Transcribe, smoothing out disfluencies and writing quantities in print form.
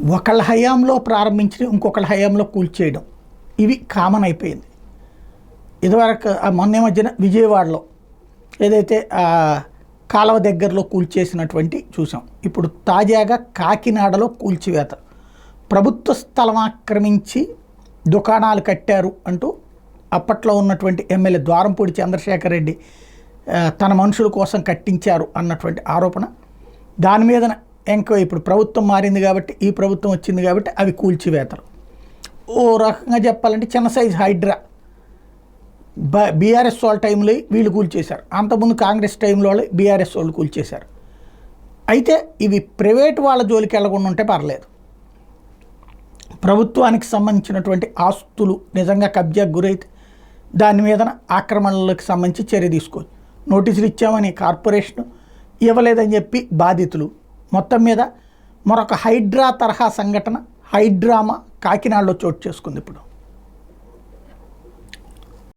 ఒకళ్ళ హయాంలో ప్రారంభించి ఇంకొకళ్ళ హయాంలో కూల్చేయడం ఇవి కామన్ అయిపోయింది. ఇదివరకు మొన్న మధ్యన విజయవాడలో ఏదైతే కాలువ దగ్గరలో కూల్చేసినటువంటి చూసాం. ఇప్పుడు తాజాగా కాకినాడలో కూల్చివేత, ప్రభుత్వ స్థలం ఆక్రమించి దుకాణాలు కట్టారు అంటూ అప్పట్లో ఉన్నటువంటి ఎమ్మెల్యే ద్వారంపూడి చంద్రశేఖర్ రెడ్డి తన మనుషుల కోసం కట్టించారు అన్నటువంటి ఆరోపణ. దాని మీద ఎంక్వైరీ, ఇప్పుడు ప్రభుత్వం మారింది కాబట్టి, ఈ ప్రభుత్వం వచ్చింది కాబట్టి అవి కూల్చివేతలు. ఓ రకంగా చెప్పాలంటే చిన్న సైజు హైడ్రా బీఆర్ఎస్ వాళ్ళ టైంలో వీళ్ళు కూల్చేశారు, అంతకుముందు కాంగ్రెస్ టైంలో బీఆర్ఎస్ వాళ్ళు కూల్చేశారు. అయితే ఇవి ప్రైవేట్ వాళ్ళ జోలికి వెళ్ళకుండా ఉంటే పర్లేదు. ప్రభుత్వానికి సంబంధించినటువంటి ఆస్తులు నిజంగా కబ్జాకు గురైతే దాని మీద ఆక్రమణలకు సంబంధించి చర్య తీసుకోవచ్చు. నోటీసులు ఇచ్చామని కార్పొరేషన్ ఇవ్వలేదని చెప్పి బాధితులు, మొత్తం మీద మరొక హైడ్రా తరహా సంఘటన హైడ్రామా కాకినాడలో చోటు చేసుకుంది ఇప్పుడు.